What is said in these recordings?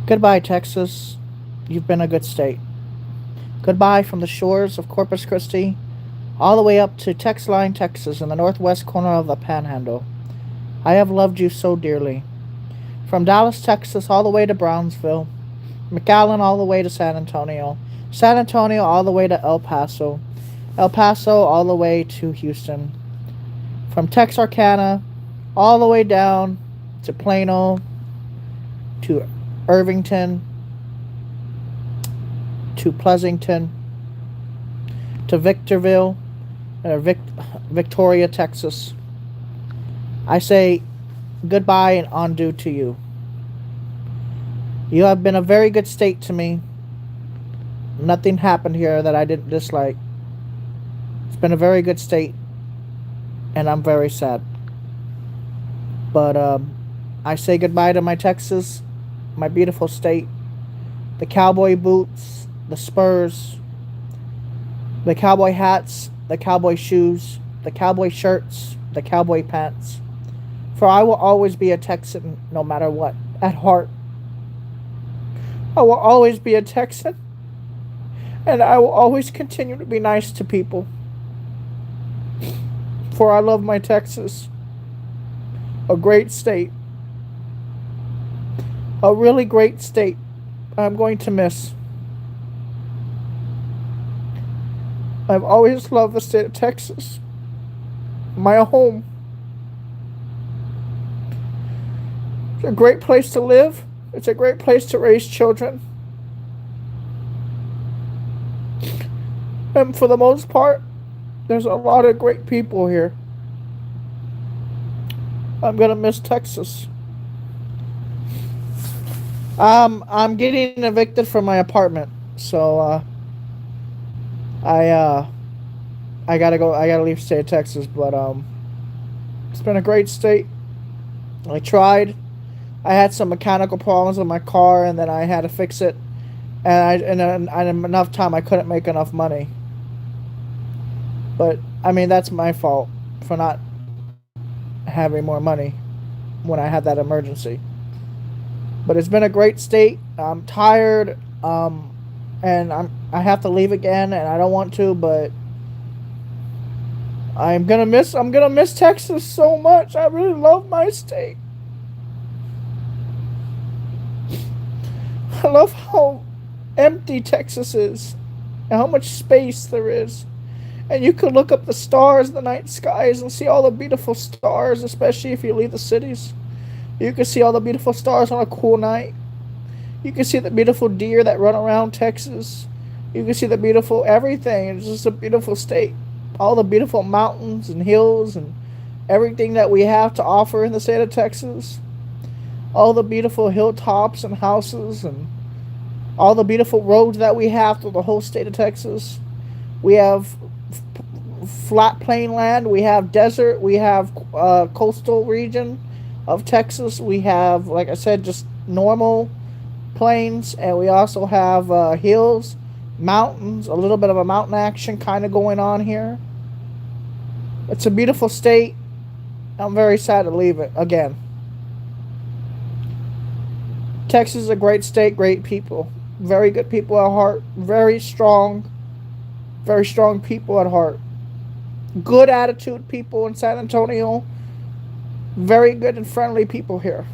Goodbye, Texas. You've been a good state. Goodbye from the shores of Corpus Christi all the way up to Texline, Texas, in the northwest corner of the Panhandle. I have loved you so dearly. From Dallas, Texas, all the way to Brownsville, McAllen all the way to San Antonio all the way to El Paso all the way to Houston, from Texarkana all the way down to Plano, to Irvington, to Pleasanton, to Victorville, Victoria, Texas. I say goodbye and adieu to you. You have been a very good state to me. Nothing happened here that I didn't dislike. It's been a very good state, and I'm very sad. But I say goodbye to my Texas, my beautiful state. The cowboy boots, the spurs, the cowboy hats, the cowboy shoes, the cowboy shirts, the cowboy pants. For I will always be a Texan no matter what, at heart. I will always be a Texan, and I will always continue to be nice to people. For I love my Texas, a great state, a really great state I'm going to miss. I've always loved the state of Texas, my home. It's a great place to live. It's a great place to raise children. And for the most part, there's a lot of great people here. I'm gonna miss Texas. I'm getting evicted from my apartment, so I I gotta go. I gotta leave state of Texas, but it's been a great state. I tried. I had some mechanical problems with my car, and then I had to fix it. And enough time, I couldn't make enough money. But I mean, that's my fault for not having more money when I had that emergency. But it's been a great state. I'm tired, and I have to leave again, and I don't want to, but I'm gonna miss Texas so much. I really love my state. I love how empty Texas is and how much space there is. And you can look up the stars in the night skies and see all the beautiful stars, especially if you leave the cities. You can see all the beautiful stars on a cool night. You can see the beautiful deer that run around Texas. You can see the beautiful everything. It's just a beautiful state. All the beautiful mountains and hills and everything that we have to offer in the state of Texas. All the beautiful hilltops and houses and all the beautiful roads that we have through the whole state of Texas. We have flat plain land, we have desert, we have coastal region of Texas. We have, like I said, just normal plains, and we also have hills, mountains, a little bit of a mountain action kind of going on here. It's a beautiful state. I'm very sad to leave it again. Texas is a great state, great people, very good people at heart, very strong people at heart. Good attitude people in San Antonio, very good and friendly people here.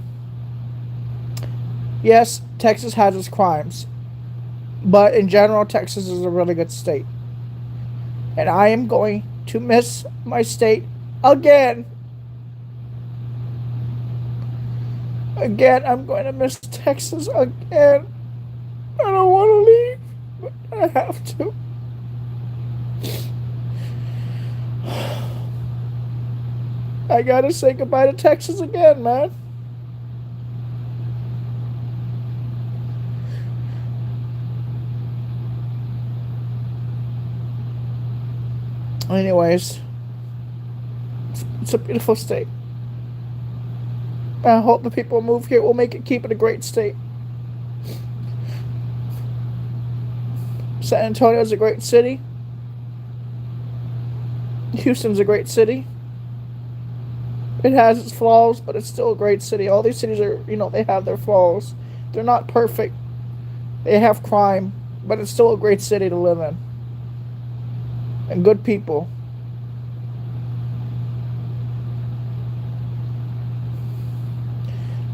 Yes, Texas has its crimes, but in general, Texas is a really good state. And I am going to miss my state again. Again, I'm going to miss Texas again. I don't want to leave, but I have to. I gotta say goodbye to Texas again, man. Anyways, it's a beautiful state. I hope the people who move here will make it keep it a great state. San Antonio is a great city. Houston's a great city. It has its flaws, but it's still a great city. All these cities are, they have their flaws, They're not perfect. They have crime, but it's still a great city to live in. And good people.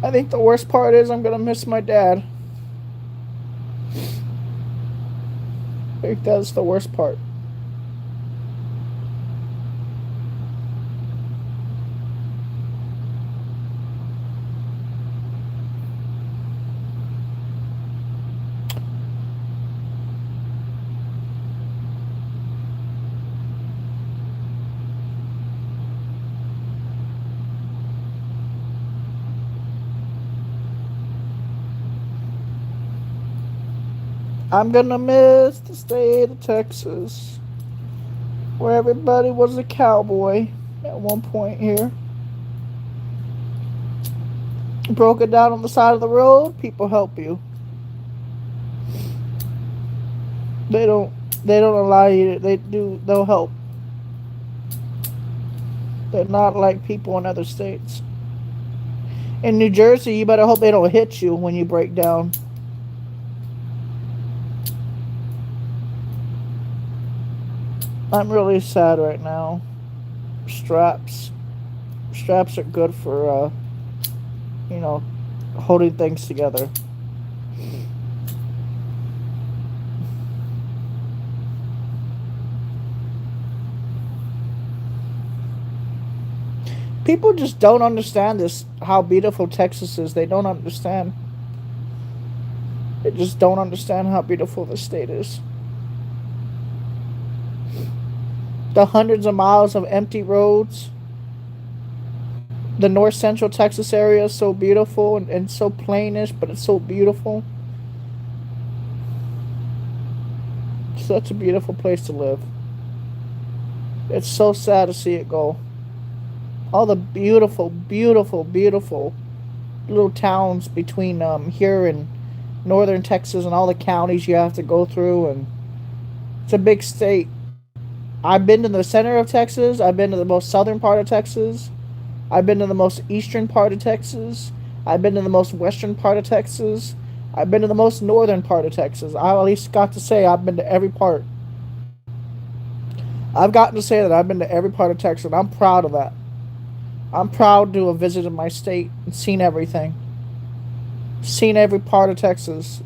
I think the worst part is I'm gonna miss my dad. I think that's the worst part. I'm gonna miss the state of Texas, where everybody was a cowboy at one point here. Broke it down on the side of the road, people help you. They don't they don't allow you to, they'll help. They're not like people in other states. In New Jersey, you better hope they don't hit you when you break down. I'm really sad right now. Straps. Straps are good for, you know, holding things together. People just don't understand this, how beautiful Texas is. They don't understand. They just don't understand how beautiful the state is. The hundreds of miles of empty roads. The north central Texas area is so beautiful and so plainish, but it's so beautiful. Such a beautiful place to live. It's so sad to see it go. All the beautiful, beautiful, beautiful little towns between here and northern Texas and all the counties you have to go through, and it's a big state. I've been to the center of Texas. I've been to the most southern part of Texas. I've been to the most eastern part of Texas. I've been to the most western part of Texas. I've been to the most northern part of Texas. I at least got to say I've been to every part. I've gotten to say that I've been to every part of Texas, and I'm proud of that. I'm proud to have visited my state and seen everything. Seen every part of Texas.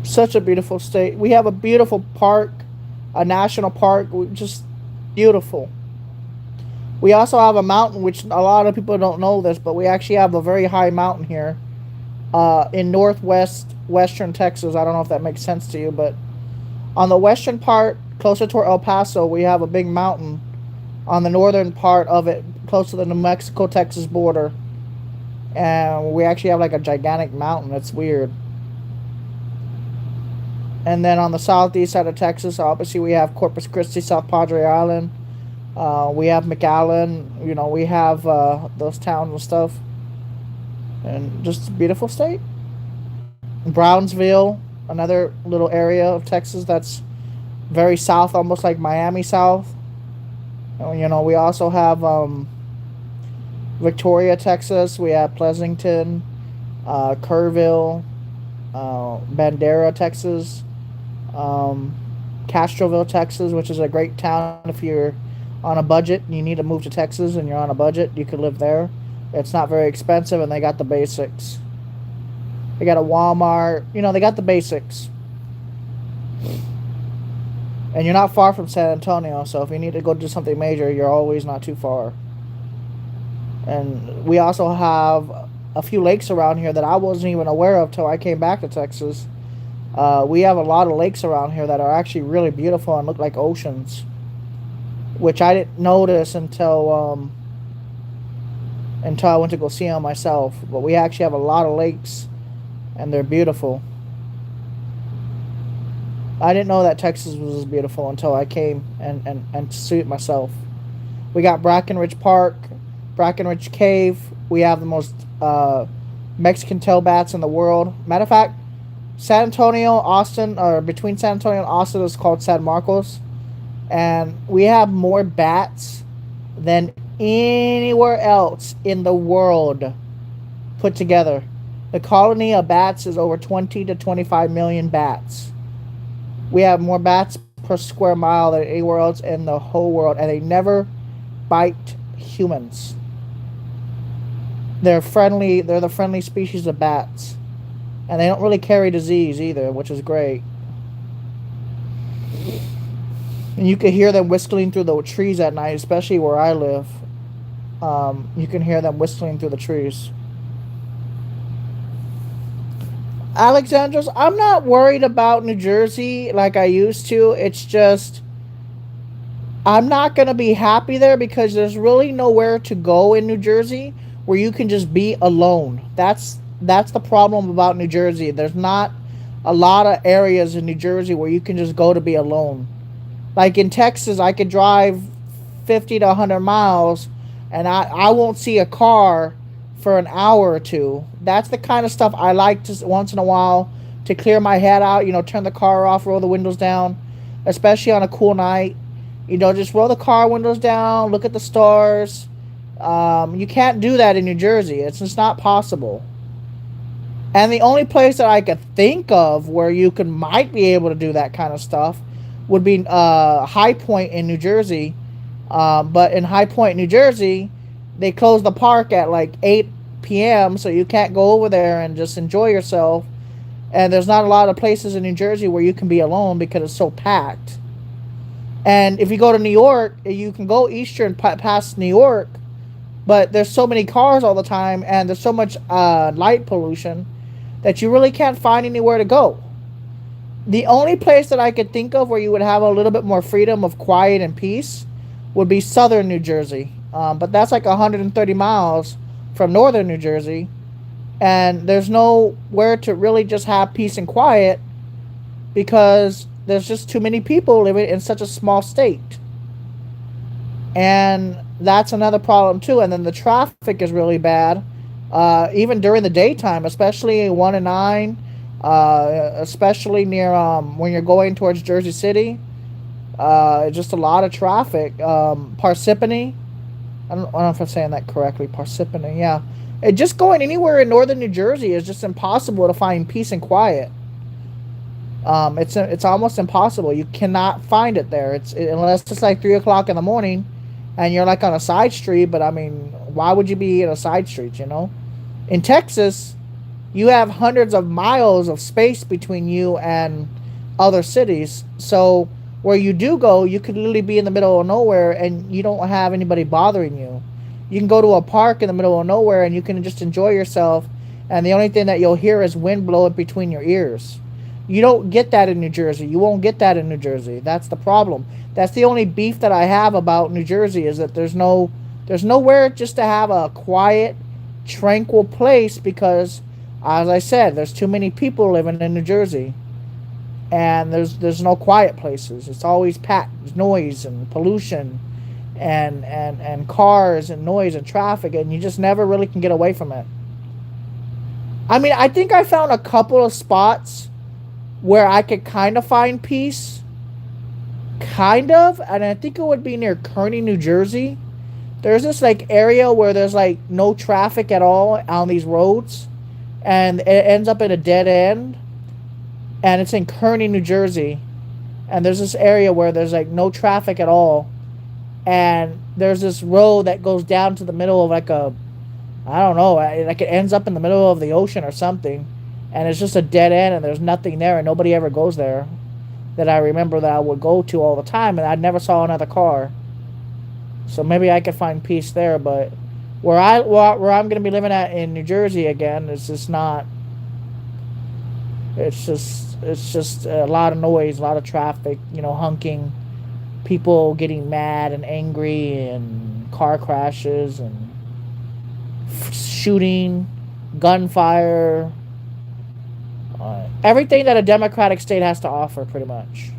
Such a beautiful state. We have a beautiful park, a national park, just beautiful. We also have a mountain, which a lot of people don't know this, but we actually have a very high mountain here in northwest western Texas. I don't know if that makes sense to you, but on the western part, closer to El Paso, we have a big mountain. On the northern part of it, close to the New Mexico-Texas border, and we actually have like a gigantic mountain. It's weird. And then on the southeast side of Texas, obviously we have Corpus Christi, South Padre Island. We have McAllen. You know, we have those towns and stuff. And just a beautiful state. Brownsville, another little area of Texas that's very south, almost like Miami South. And, you know, we also have Victoria, Texas. We have Pleasanton, Kerrville, Bandera, Texas, Castroville, Texas, which is a great town if you're on a budget and you need to move to Texas and you're on a budget. You could live there. It's not very expensive, and they got the basics. They got a Walmart. You know, they got the basics. And you're not far from San Antonio, so if you need to go do something major, you're always not too far. And we also have a few lakes around here that I wasn't even aware of till I came back to Texas. We have a lot of lakes around here that are actually really beautiful and look like oceans, which I didn't notice until I went to go see them myself. But we actually have a lot of lakes, and they're beautiful. I didn't know that Texas was as beautiful until I came and to see it myself. We got Brackenridge Park, Brackenridge Cave. We have the most Mexican tail bats in the world. Matter of fact, San Antonio, Austin, or between San Antonio and Austin is called San Marcos. And we have more bats than anywhere else in the world put together. The colony of bats is over 20 to 25 million bats. We have more bats per square mile than anywhere else in the whole world, and they never bite humans. They're friendly. They're the friendly species of bats, and they don't really carry disease either, which is great. And you can hear them whistling through the trees at night, especially where I live. You can hear them whistling through the trees. Alexandros, I'm not worried about New Jersey like I used to. It's just I'm not going to be happy there because there's really nowhere to go in New Jersey where you can just be alone. That's the problem about New Jersey. There's not a lot of areas in New Jersey where you can just go to be alone. Like in Texas, I could drive 50 to 100 miles and I won't see a car for an hour or two. That's the kind of stuff I like to once in a while to clear my head out, turn the car off, roll the windows down, especially on a cool night. Just roll the car windows down, look at the stars. You can't do that in New Jersey. It's just not possible. And the only place that I could think of where you might be able to do that kind of stuff would be High Point in New Jersey. But in High Point, New Jersey, they close the park at like 8 p.m. so you can't go over there and just enjoy yourself. And there's not a lot of places in New Jersey where you can be alone because it's so packed. And if you go to New York, you can go eastern past New York, but there's so many cars all the time and there's so much light pollution that you really can't find anywhere to go. The only place that I could think of where you would have a little bit more freedom of quiet and peace would be southern New Jersey. But that's like 130 miles from northern New Jersey. And there's nowhere to really just have peace and quiet because there's just too many people living in such a small state. And that's another problem too. And then the traffic is really bad. Even during the daytime, especially 1 and 9, especially near when you're going towards Jersey City. Just a lot of traffic. Parsippany. I don't know if I'm saying that correctly. Parsippany, yeah. Just going anywhere in northern New Jersey is just impossible to find peace and quiet. It's almost impossible. You cannot find it there. Unless it's like 3 o'clock in the morning, and you're like on a side street. But I mean, why would you be in a side street? In Texas, you have hundreds of miles of space between you and other cities. So where you do go, you could literally be in the middle of nowhere and you don't have anybody bothering you. You can go to a park in the middle of nowhere and you can just enjoy yourself, and the only thing that you'll hear is wind blowing between your ears. You don't get that in New Jersey. You won't get that in New Jersey. That's the problem. That's the only beef that I have about New Jersey, is that there's nowhere just to have a quiet, tranquil place because, as I said, there's too many people living in New Jersey. And there's no quiet places. It's always packed. There's noise and pollution and cars and noise and traffic, and you just never really can get away from it. I mean, I think I found a couple of spots where I could kind of find peace. Kind of. And I think it would be near Kearney, New Jersey. There's this like area where there's like no traffic at all on these roads. And it ends up in a dead end. And it's in Kearney, New Jersey. And there's this area where there's like no traffic at all. And there's this road that goes down to the middle of like I don't know, like it ends up in the middle of the ocean or something. And it's just a dead end and there's nothing there and nobody ever goes there. That I remember that I would go to all the time, and I never saw another car. So maybe I could find peace there, but where I'm going to be living at in New Jersey again, it's just not. It's just a lot of noise, a lot of traffic, honking, people getting mad and angry, and car crashes and shooting, gunfire. Everything that a democratic state has to offer, pretty much.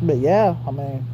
But yeah, I mean,